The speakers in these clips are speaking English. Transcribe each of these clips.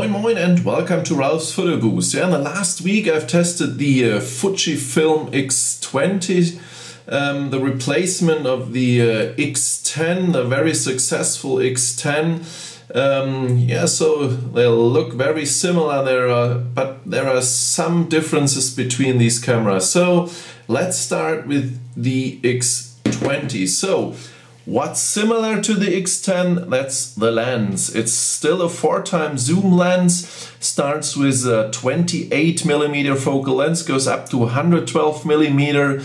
Moin Moin and welcome to Ralfs Foto-Bude. In the last week I've tested the Fujifilm X20, the replacement of the X10, the very successful X10. So they'll look very similar, but there are some differences between these cameras. So let's start with the X20. So what's similar to the X10? That's the lens. It's still a 4x zoom lens, starts with a 28mm focal length, goes up to 112mm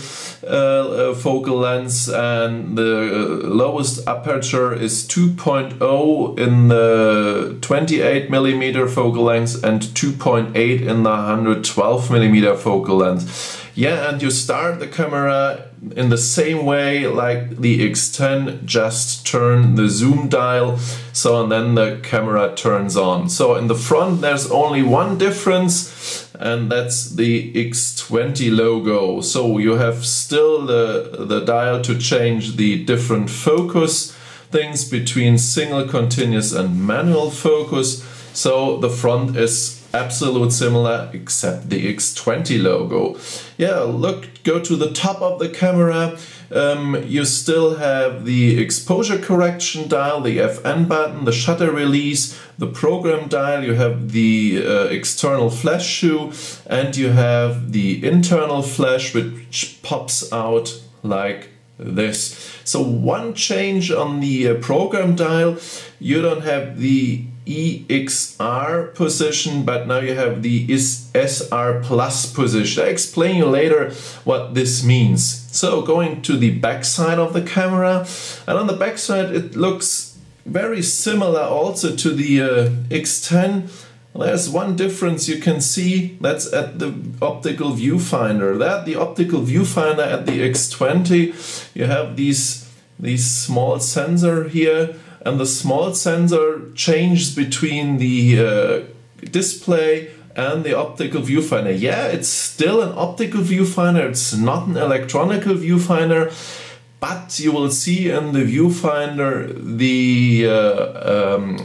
focal length, and the lowest aperture is 2.0 in the 28mm focal length and 2.8 in the 112mm focal length. Yeah, and you start the camera in the same way like the X10, just turn the zoom dial, and then the camera turns on. So in the front there's only one difference, and that's the X20 logo. So you have still the dial to change the different focus things between single, continuous and manual focus. So the front is absolute similar except the X20 logo. Yeah, look, go to the top of the camera. You still have the exposure correction dial, the FN button, the shutter release, the program dial, you have the external flash shoe, and you have the internal flash which pops out like this. So one change on the program dial, you don't have the EXR position, but now you have the SR plus position. I'll explain you later what this means. So going to the back side of the camera, and on the back side it looks very similar also to the X10. There's one difference you can see, that's at the optical viewfinder. The optical viewfinder at the X20, you have these small sensor here, and the small sensor changes between the display and the optical viewfinder. Yeah, it's still an optical viewfinder, it's not an electronical viewfinder, but you will see in the viewfinder the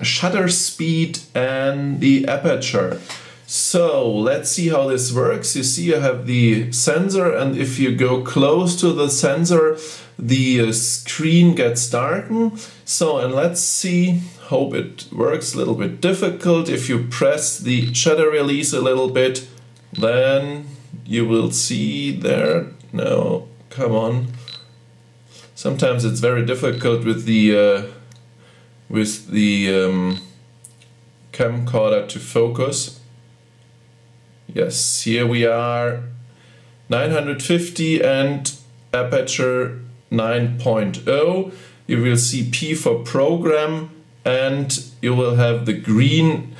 shutter speed and the aperture. So let's see how this works. You see you have the sensor, and if you go close to the sensor, the screen gets darkened. So, and let's see, hope it works. A little bit difficult. If you press the shutter release a little bit, then you will see there, no, come on. Sometimes it's very difficult with the camcorder to focus. Yes, here we are, 950 and aperture 9.0. You will see P for program, and you will have the green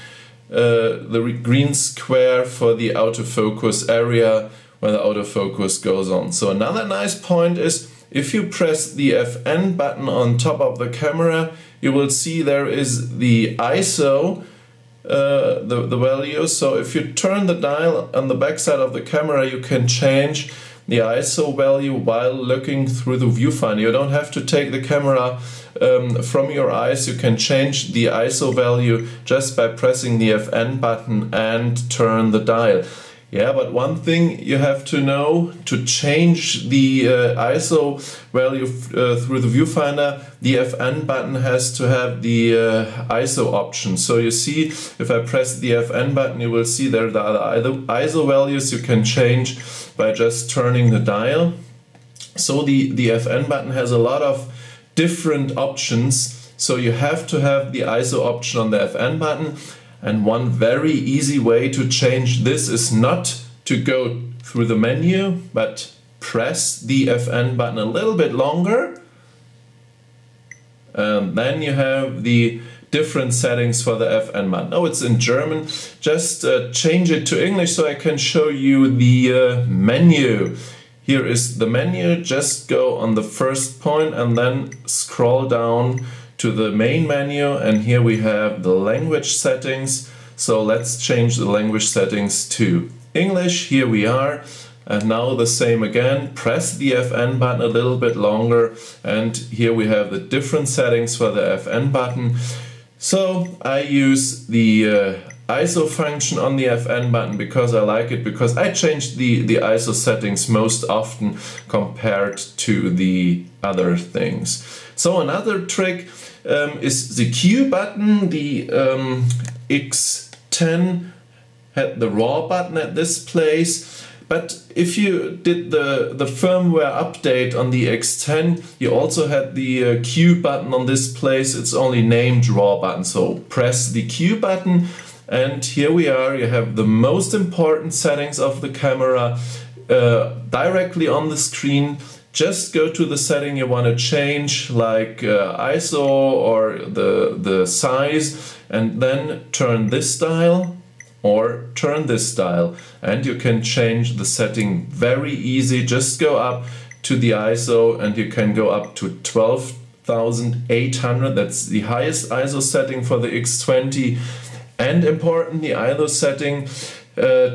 square for the autofocus area where the autofocus goes on. So another nice point is, if you press the FN button on top of the camera, you will see there is the ISO, the value. So if you turn the dial on the back side of the camera, you can change the ISO value while looking through the viewfinder. You don't have to take the camera from your eyes. You can change the ISO value just by pressing the FN button and turn the dial. Yeah, but one thing you have to know, to change the ISO value through the viewfinder, the FN button has to have the ISO option. So you see, if I press the FN button, you will see there the other ISO values you can change by just turning the dial. So the FN button has a lot of different options. So you have to have the ISO option on the FN button. And one very easy way to change this is not to go through the menu, but press the FN button a little bit longer. And then you have the different settings for the FN button. Oh, it's in German. Just change it to English so I can show you the menu. Here is the menu. Just go on the first point and then scroll down to the main menu, and here we have the language settings. So let's change the language settings to English. Here we are, and now the same again, press the FN button a little bit longer, and here we have the different settings for the FN button. So I use the ISO function on the FN button because I like it, because I change the ISO settings most often compared to the other things. So another trick is the Q button. The X10 had the RAW button at this place, but if you did the firmware update on the X10, you also had the Q button on this place. It's only named RAW button, so press the Q button and here we are. You have the most important settings of the camera directly on the screen. Just go to the setting you want to change, like ISO or the size, and then turn this dial or turn this dial, and you can change the setting very easy. Just go up to the ISO and you can go up to 12,800. That's the highest ISO setting for the X20, and important, the ISO setting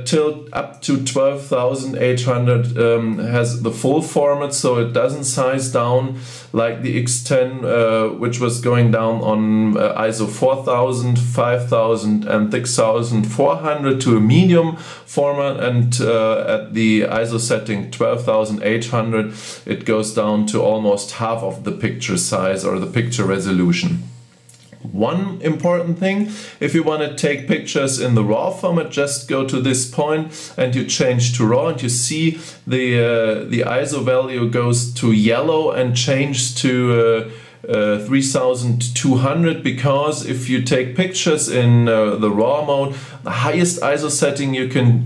till up to 12,800 has the full format, so it doesn't size down like the X10, which was going down on ISO 4000, 5000 and 6400 to a medium format, and at the ISO setting 12,800 it goes down to almost half of the picture size or the picture resolution. One important thing, if you want to take pictures in the RAW format, just go to this point and you change to RAW, and you see the ISO value goes to yellow and changes to 3200, because if you take pictures in the RAW mode, the highest ISO setting you can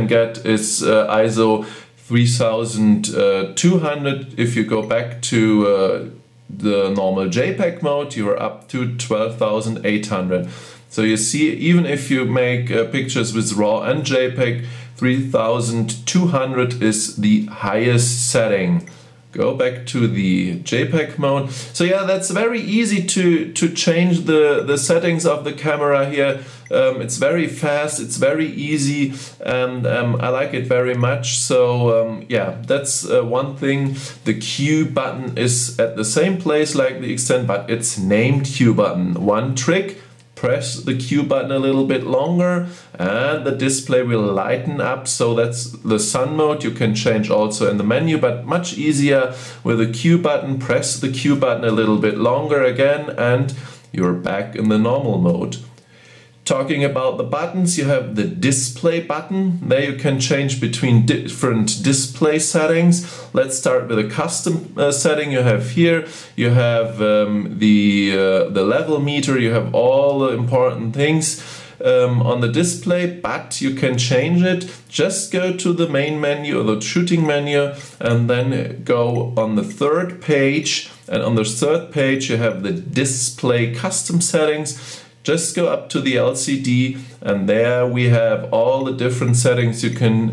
get is ISO 3200. If you go back to the normal JPEG mode, you are up to 12,800. So you see, even if you make pictures with RAW and JPEG, 3200 is the highest setting. Go back to the JPEG mode. So yeah, that's very easy to change the settings of the camera here. It's very fast, it's very easy, and I like it very much. So yeah, that's one thing. The Q button is at the same place like the X10, but it's named Q button. One trick: press the Q button a little bit longer and the display will lighten up. So that's the sun mode. You can change also in the menu, but much easier with the Q button. Press the Q button a little bit longer again and you're back in the normal mode. Talking about the buttons, you have the display button. There you can change between different display settings. Let's start with a custom setting you have here. You have the level meter, you have all the important things on the display, but you can change it. Just go to the main menu or the shooting menu and then go on the third page, and on the third page you have the display custom settings. Just go up to the LCD and there we have all the different settings you can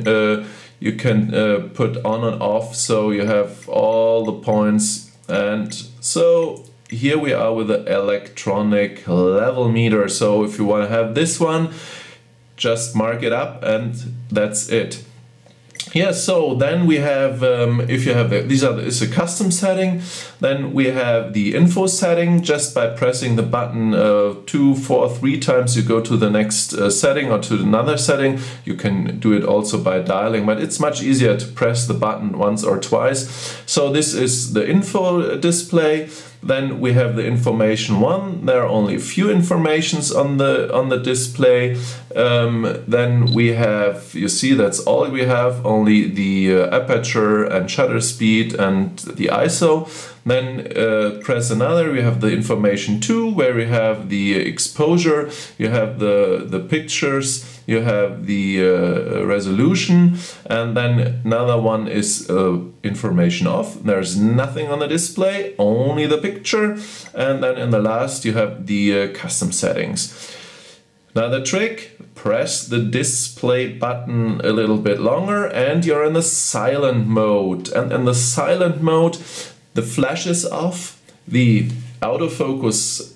put on and off. So you have all the points, and so here we are with the electronic level meter. So if you want to have this one, just mark it up and that's it. Yeah, so then we have, if you have is a custom setting, then we have the info setting. Just by pressing the button 2, 4, 3 times, you go to the next setting or to another setting. You can do it also by dialing, but it's much easier to press the button once or twice. So this is the info display. Then we have the information one. There are only a few informations on the display. Then we have, you see, that's all we have, only the aperture and shutter speed and the ISO. Then press another, we have the information 2, where we have the exposure, you have the pictures, you have the resolution, and then another one is information off. There's nothing on the display, only the picture. And then in the last you have the custom settings. Now the trick: press the display button a little bit longer and you're in the silent mode. And in the silent mode, the flash is off, the autofocus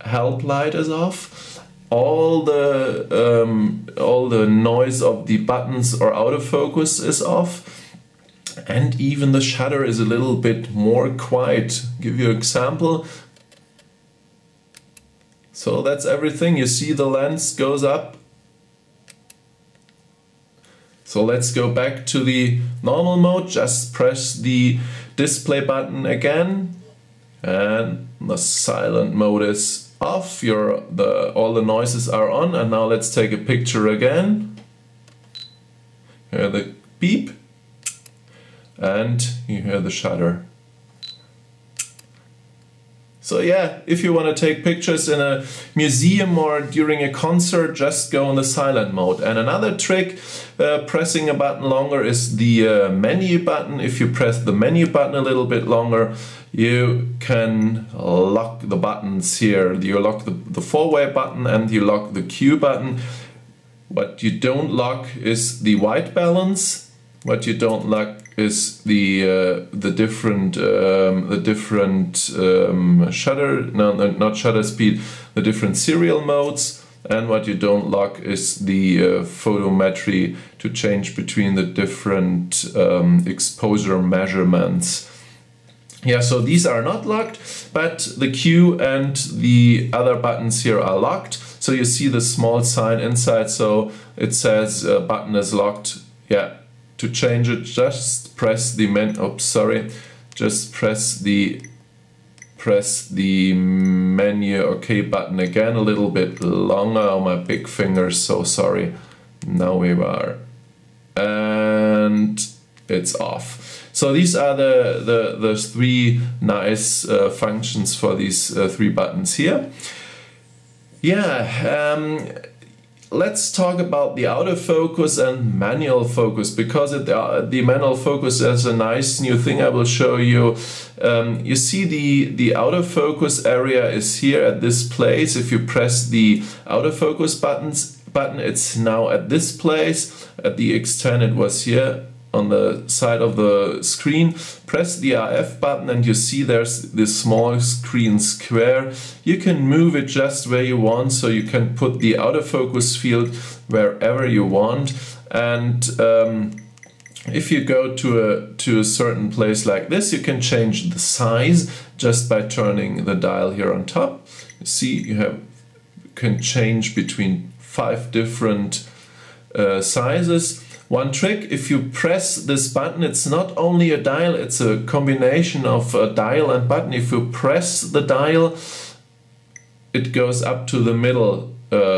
help light is off, all the noise of the buttons or autofocus is off, and even the shutter is a little bit more quiet. Give you an example. So that's everything. You see the lens goes up. So let's go back to the normal mode. Just press the display button again, and the silent mode is off. All the noises are on, and now let's take a picture again. Hear the beep, and you hear the shutter. So yeah, if you want to take pictures in a museum or during a concert, just go in the silent mode. And another trick, pressing a button longer, is the menu button. If you press the menu button a little bit longer, you can lock the buttons here. You lock the four-way button and you lock the Q button. What you don't lock is the white balance. What you don't lock is the different shutter, not shutter speed, the different serial modes. And what you don't lock is the photometry to change between the different exposure measurements. Yeah, so these are not locked, but the Q and the other buttons here are locked. So you see the small sign inside, so it says button is locked. Yeah. To change it, just press the menu OK button again, a little bit longer. Oh, my big finger, so sorry. Now we are, and it's off. So these are the three nice functions for these three buttons here. Yeah. Let's talk about the autofocus and manual focus, because the manual focus is a nice new thing I will show you. You see the autofocus area is here at this place. If you press the autofocus button, it's now at this place. At the X10 it was here on the side of the screen. Press the RF button and you see there's this small screen square. You can move it just where you want, so you can put the autofocus field wherever you want. And if you go to a certain place like this, you can change the size just by turning the dial here on top. You see you can change between 5 different sizes. One trick, if you press this button, it's not only a dial, it's a combination of a dial and button. If you press the dial, it goes up to the middle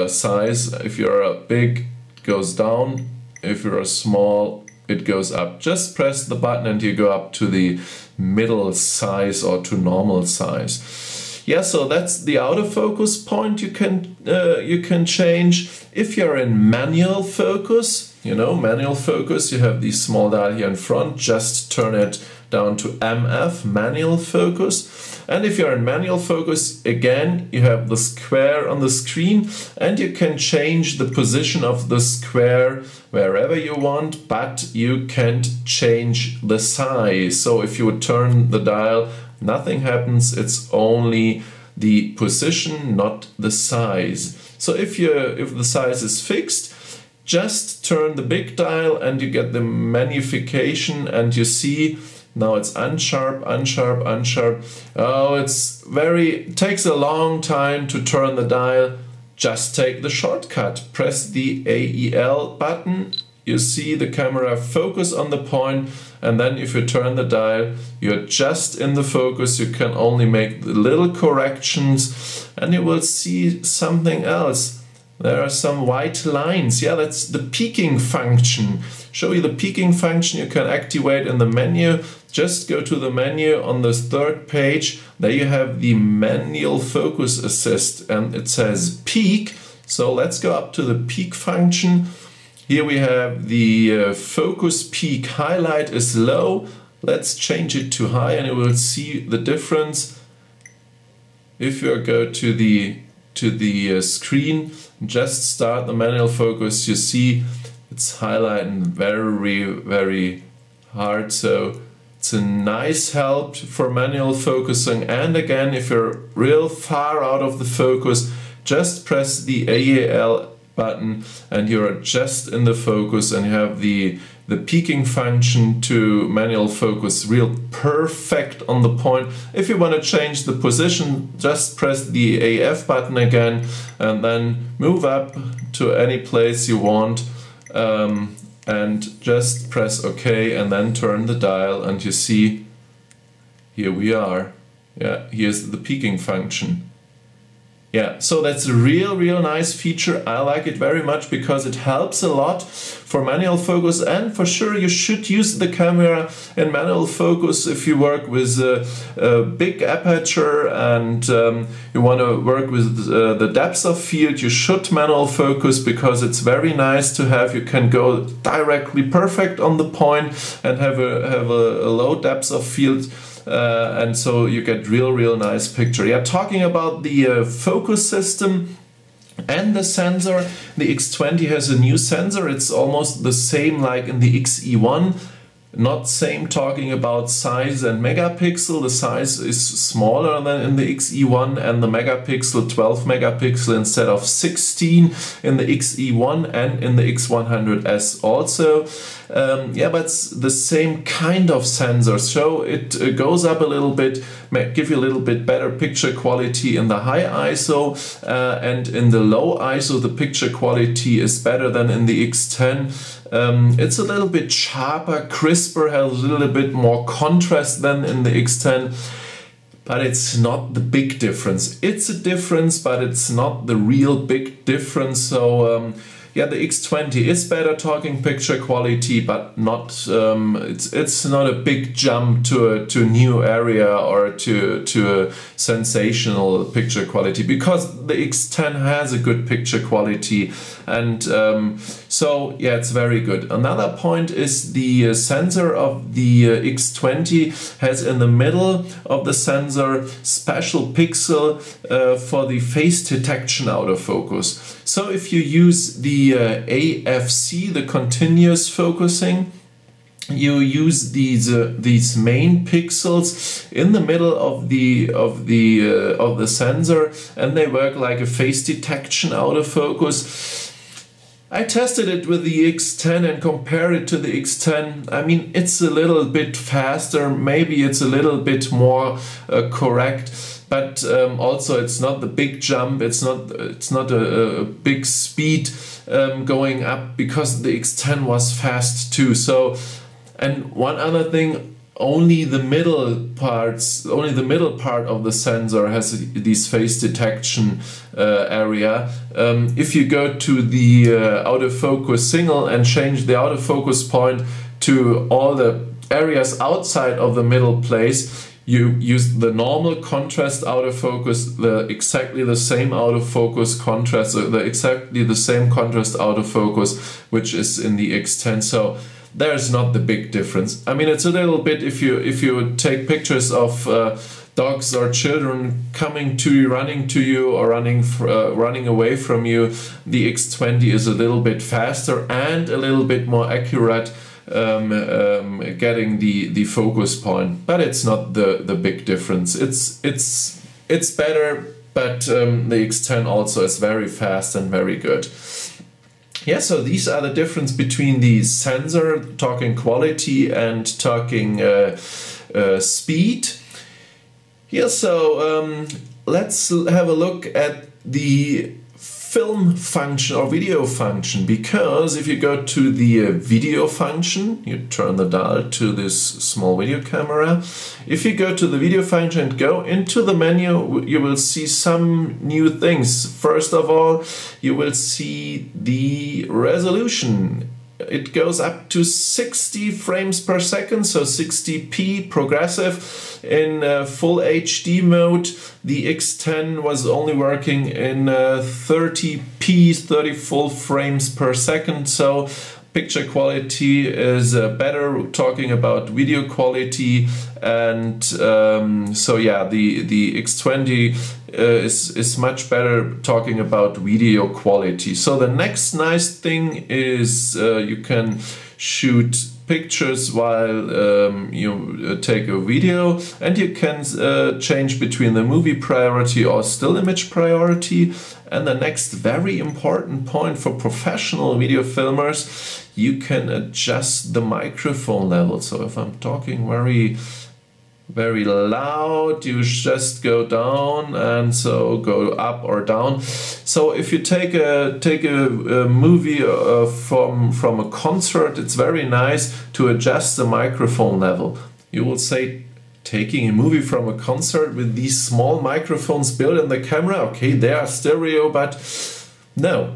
size. If you're big, it goes down. If you're small, it goes up. Just press the button and you go up to the middle size or to normal size. Yeah, so that's the autofocus point you can change. If you're in manual focus, manual focus, you have the small dial here in front, just turn it down to MF, manual focus. And if you're in manual focus, again, you have the square on the screen and you can change the position of the square wherever you want, but you can't change the size. So if you would turn the dial, nothing happens, it's only the position, not the size. So if the size is fixed, just turn the big dial and you get the magnification and you see now it's unsharp, unsharp, unsharp. Oh, it takes a long time to turn the dial. Just take the shortcut. Press the AEL button. You see the camera focus on the point, and then if you turn the dial, you're just in the focus. You can only make the little corrections and you will see something else. There are some white lines. Yeah, that's the peaking function. Show you the peaking function you can activate in the menu. Just go to the menu on the 3rd page. There you have the manual focus assist and it says peak. So let's go up to the peak function. Here we have the focus peak highlight is low. Let's change it to high and you will see the difference. If you go to the screen, just start the manual focus, you see it's highlighting very, very hard. So it's a nice help for manual focusing. And again, if you're real far out of the focus, just press the AEL button, and you're just in the focus, and you have the peaking function to manual focus real perfect on the point. If you want to change the position, just press the AF button again and then move up to any place you want, and just press OK and then turn the dial, and you see here we are. Yeah, here's the peaking function. Yeah, so that's a real nice feature. I like it very much because it helps a lot for manual focus, and for sure you should use the camera in manual focus if you work with a big aperture and you want to work with the depth of field. You should manual focus because it's very nice to have. You can go directly perfect on the point and have a low depth of field. And so you get real nice picture. Yeah, talking about the focus system and the sensor, the X20 has a new sensor. It's almost the same like in the XE1. Not same talking about size and megapixel. The size is smaller than in the XE1, and the megapixel 12 megapixel instead of 16 in the XE1 and in the X100S also. Yeah, but it's the same kind of sensor, so it goes up a little bit, give you a little bit better picture quality in the high ISO, and in the low ISO the picture quality is better than in the X10. It's a little bit sharper, crisper, has a little bit more contrast than in the X10, but it's not the big difference. It's a difference, but it's not the real big difference. So yeah, the X20 is better talking picture quality, but not it's not a big jump to a new area or to a sensational picture quality, because the X10 has a good picture quality, and so yeah, it's very good. Another point is the sensor of the X20 has in the middle of the sensor special pixel for the face detection autofocus. So if you use the AFC, the continuous focusing, you use these main pixels in the middle of the sensor, and they work like a face detection autofocus. I tested it with the X10 and compared it to the X10. I mean, it's a little bit faster, maybe it's a little bit more correct. But also it's not the big jump, it's not a big speed going up, because the X10 was fast too. So, and one other thing, only the middle part of the sensor has these face detection area. If you go to the autofocus signal and change the autofocus point to all the areas outside of the middle place, you use the normal contrast autofocus, exactly the same autofocus contrast, exactly the same contrast autofocus, which is in the X10. So there's not the big difference. I mean, it's a little bit if you take pictures of dogs or children coming to you, running to you, or running away from you, the X20 is a little bit faster and a little bit more accurate. Getting the focus point, but it's not the big difference. It's better, but the X10 also is very fast and very good. Yeah, so these are the difference between the sensor, talking quality and talking speed. Yeah, so let's have a look at the film function or video function, because if you go to the video function, you turn the dial to this small video camera. If you go to the video function and go into the menu, you will see some new things. First of all, you will see the resolution. It goes up to 60 frames per second, so 60p progressive in full HD mode. The X10 was only working in 30p, 30 full frames per second, so picture quality is better, talking about video quality. And so yeah, the X20 is much better talking about video quality. So the next nice thing is you can shoot pictures while you take a video, and you can change between the movie priority or still image priority. And the next very important point for professional video filmers, you can adjust the microphone level. So if I'm talking very loud, you just go down, and so go up or down. So if you take a movie from a concert, it's very nice to adjust the microphone level. You will say, taking a movie from a concert with these small microphones built in the camera, okay, they are stereo, but no.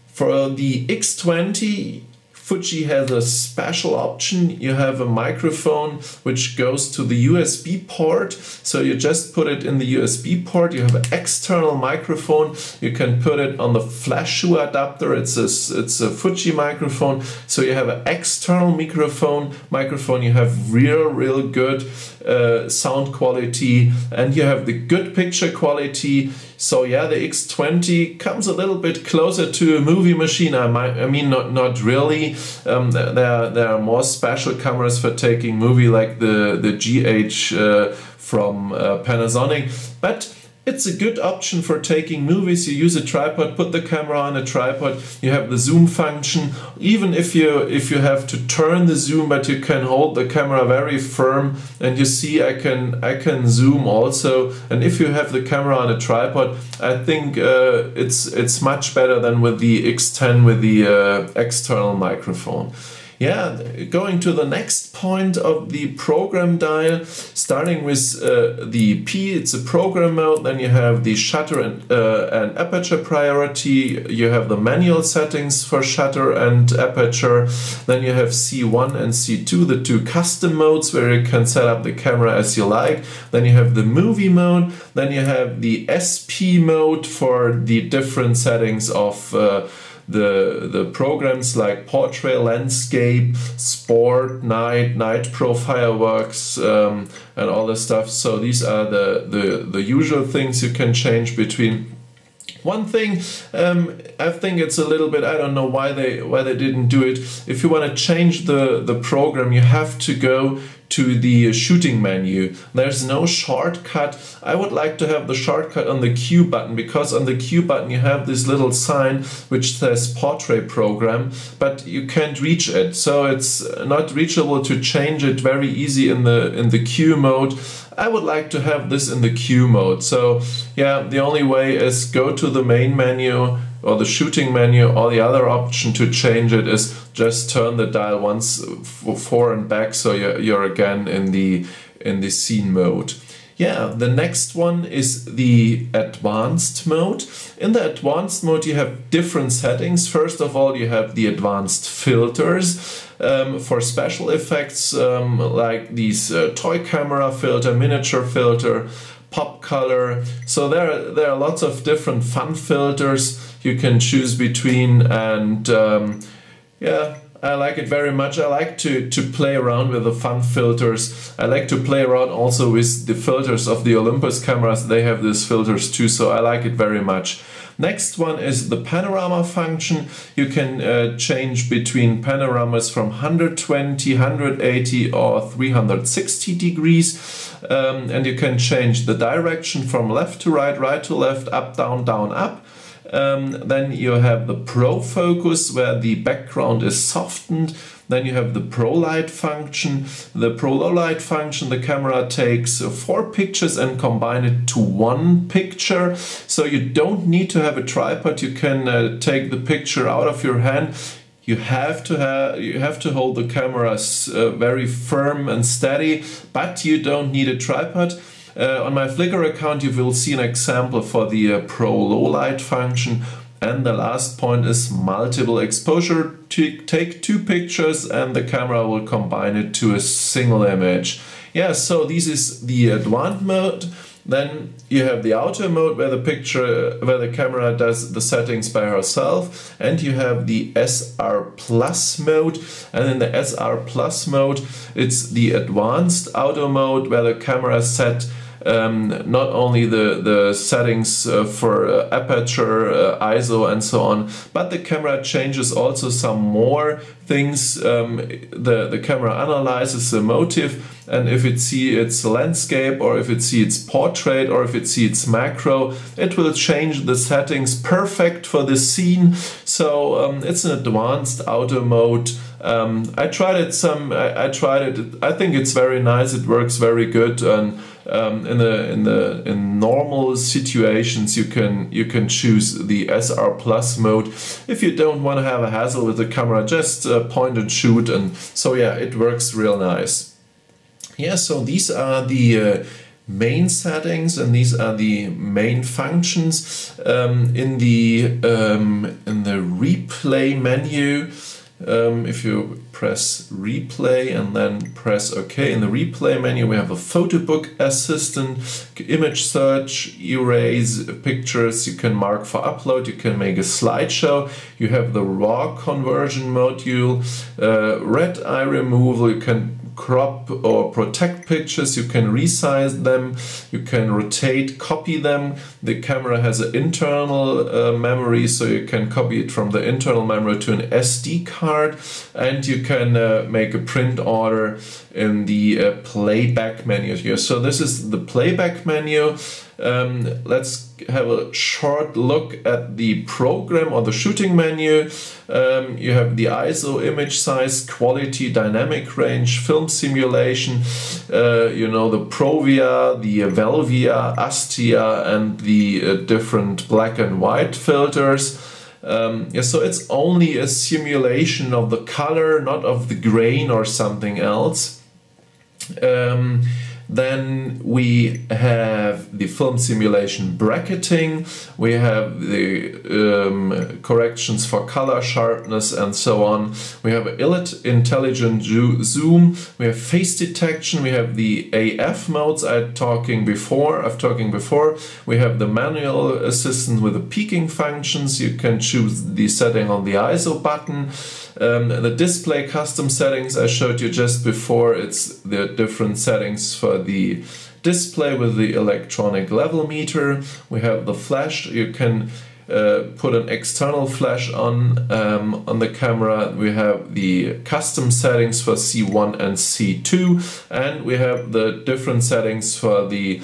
For the X20, Fuji has a special option. You have a microphone which goes to the USB port. So you just put it in the USB port. You have an external microphone. You can put it on the flash shoe adapter. It's a Fuji microphone. So you have an external microphone. You have real good sound quality, and you have the good picture quality. So yeah, the X20 comes a little bit closer to a movie machine. I mean, not really. There are more special cameras for taking movie, like the GH from Panasonic, but it's a good option for taking movies. You use a tripod, put the camera on a tripod, you have the zoom function. Even if you have to turn the zoom, but you can hold the camera very firm, and you see I can zoom also. And if you have the camera on a tripod, I think it's much better than with the X10 with the external microphone. Yeah, going to the next point of the program dial, starting with the P, it's a program mode. Then you have the shutter and aperture priority. You have the manual settings for shutter and aperture. Then you have C1 and C2, the two custom modes where you can set up the camera as you like. Then you have the movie mode. Then you have the SP mode for the different settings of the programs, like portrait, landscape, sport, night pro, fireworks, and all this stuff. So these are the usual things you can change between. One thing, I think it's a little bit, I don't know why they didn't do it. If you want to change the program, you have to go to the shooting menu. There's no shortcut. I would like to have the shortcut on the Q button, because on the Q button you have this little sign which says portrait program, but you can't reach it. So it's not reachable to change it very easy in the Q mode. I would like to have this in the Q mode. So yeah, the only way is go to the main menu or the shooting menu, or the other option to change it is just turn the dial once forward and back, so you're again in the scene mode. Yeah, the next one is the advanced mode. In the advanced mode you have different settings. First of all, you have the advanced filters for special effects, like these toy camera filter, miniature filter, pop color. So there are lots of different fun filters you can choose between, and yeah, I like it very much. I like to play around with the fun filters. I like to play around also with the filters of the Olympus cameras. They have these filters too, so I like it very much. Next one is the panorama function. You can change between panoramas from 120, 180 or 360 degrees. And you can change the direction from left to right, right to left, up, down, up. Then you have the Pro Focus, where the background is softened. Then you have the Pro Light function. The Pro Low Light function, the camera takes 4 pictures and combine it to 1 picture. So you don't need to have a tripod. You can take the picture out of your hand. You have to hold the camera very firm and steady, but you don't need a tripod. On my Flickr account you will see an example for the Pro Low Light function. And the last point is multiple exposure. To take 2 pictures and the camera will combine it to a single image. Yeah, so this is the advanced mode. Then you have the auto mode, where the camera does the settings by herself, and you have the SR Plus mode. And in the SR Plus mode, it's the advanced auto mode, where the camera is set not only the settings for aperture, ISO and so on, but the camera changes also some more things. The camera analyzes the motive, and if it sees its landscape, or if it sees its portrait, or if it sees its macro, it will change the settings perfect for the scene. So it's an advanced auto mode. I tried it I think it's very nice. It works very good, and in normal situations you can choose the SR Plus mode if you don't want to have a hassle with the camera. Just point and shoot, and so yeah, it works real nice. Yeah, so these are the main settings, and these are the main functions. In the replay menu, if you press replay and then press OK, in the replay menu we have a photo book assistant, image search, erase pictures, you can mark for upload, you can make a slideshow, you have the raw conversion module, red eye removal, you can crop or protect pictures, you can resize them, you can rotate, copy them. The camera has an internal memory, so you can copy it from the internal memory to an SD card, and you can make a print order in the playback menu here. So this is the playback menu. Let's have a short look at the program or the shooting menu. You have the ISO, image size, quality, dynamic range, film simulation, you know, the Provia, the Velvia, Astia, and the different black and white filters. Yeah, so it's only a simulation of the color, not of the grain or something else. Then we have the film simulation bracketing, we have the corrections for color sharpness and so on. We have intelligent zoom, we have face detection, we have the AF modes I've talking before. We have the manual assistant with the peaking functions. You can choose the setting on the ISO button. The display custom settings I showed you just before, it's the different settings for the display with the electronic level meter. We have the flash, you can put an external flash on the camera. We have the custom settings for C1 and C2, and we have the different settings for the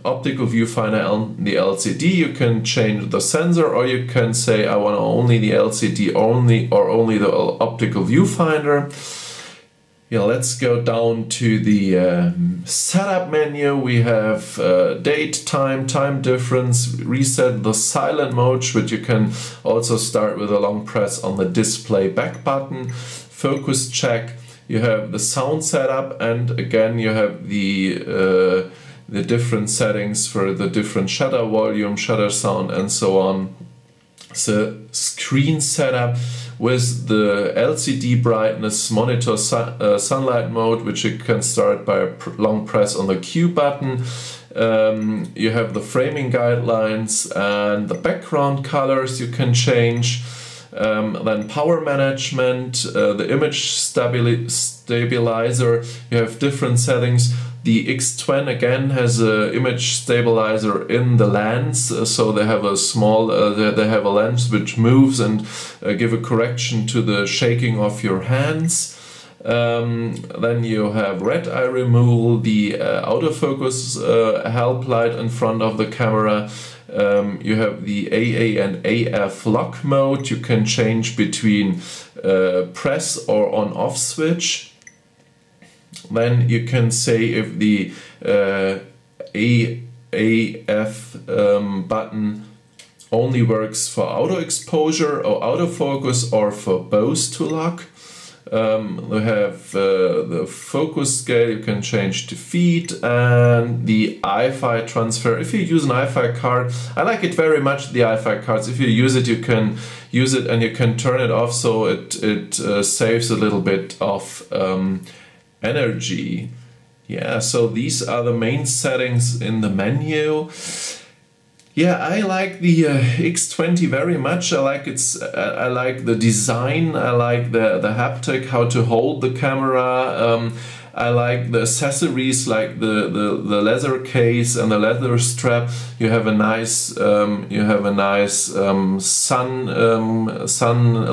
optical viewfinder and the LCD. You can change the sensor, or you can say I want only the LCD or only the optical viewfinder. Yeah, let's go down to the setup menu. We have date, time difference, reset the silent mode, which you can also start with a long press on the display back button, focus check. You have the sound setup, and again you have the different settings for the different shutter volume, shutter sound, and so on. The screen setup with the LCD brightness, monitor sunlight mode, which you can start by a long press on the Q button. You have the framing guidelines and the background colors you can change. Then power management, the image stabilizer, you have different settings. The X20 again has an image stabilizer in the lens, so they have a small, they have a lens which moves and give a correction to the shaking of your hands. Then you have red eye removal, the autofocus help light in front of the camera. You have the AA and AF lock mode. You can change between press or on-off switch. Then you can say if the AF button only works for auto exposure or autofocus, or for both to lock. We have the focus scale, you can change to feet, and the Wi-Fi transfer. If you use an Wi-Fi card, I like it very much, the Wi-Fi cards. If you use it, you can use it and you can turn it off, so it saves a little bit of energy. Yeah, so these are the main settings in the menu. Yeah, I like the X20 very much. I like I like the design. I like the haptic, how to hold the camera. I like the accessories, like the leather case and the leather strap. You have a nice sun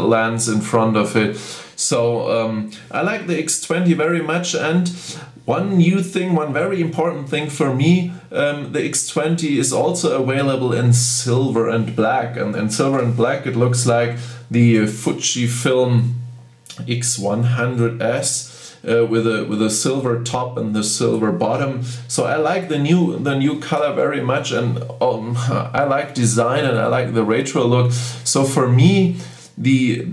lens in front of it. So I like the X20 very much. And one new thing, one very important thing for me, the X20 is also available in silver and black. And in silver and black it looks like the Fujifilm X100S. With a silver top and the silver bottom. So I like the new color very much, and I like design and I like the retro look. So for me, the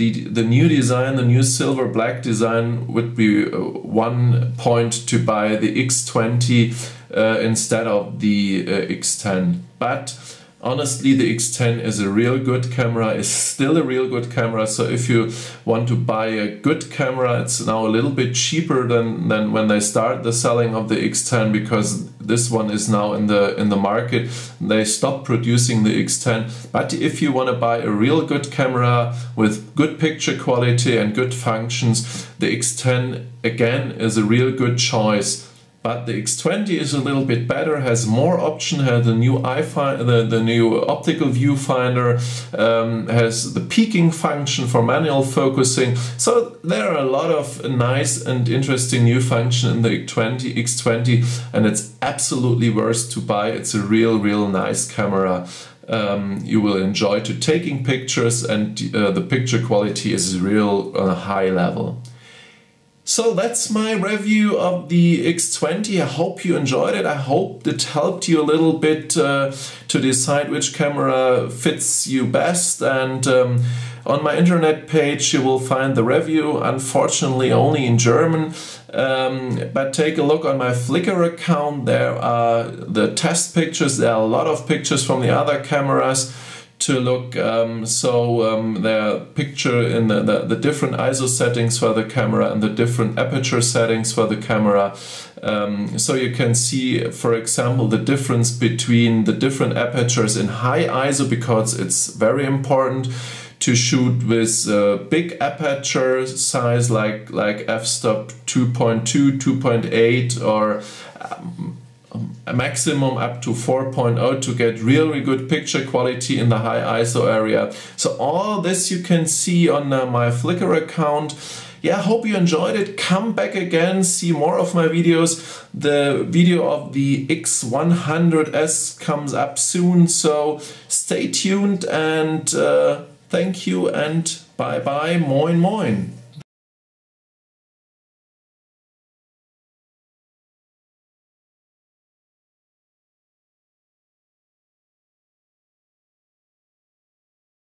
new design, the new silver black design would be one point to buy the X20 instead of the X10. But honestly, the X10 is a real good camera, is still a real good camera. So if you want to buy a good camera, it's now a little bit cheaper than when they start the selling of the X10, because this one is now in the market. They stopped producing the X10. But if you want to buy a real good camera with good picture quality and good functions, the X10 again is a real good choice. But the X20 is a little bit better, has more options, has the new the new Optical Viewfinder, has the peaking function for manual focusing. So there are a lot of nice and interesting new functions in the X20, and it's absolutely worth to buy. It's a real nice camera. You will enjoy to taking pictures, and the picture quality is real on a high level. So that's my review of the X20. I hope you enjoyed it. I hope it helped you a little bit to decide which camera fits you best. And on my internet page you will find the review, unfortunately only in German. But take a look on my Flickr account. There are the test pictures. There are a lot of pictures from the other cameras to look. There are picture in the different ISO settings for the camera and the different aperture settings for the camera. So you can see, for example, the difference between the different apertures in high ISO, because it's very important to shoot with big aperture size like f-stop 2.2, 2.8, or a maximum up to 4.0 to get really good picture quality in the high ISO area. So all this you can see on my Flickr account. Yeah, I hope you enjoyed it. Come back again, see more of my videos. The video of the X100S comes up soon, so stay tuned, and thank you and bye bye, moin moin.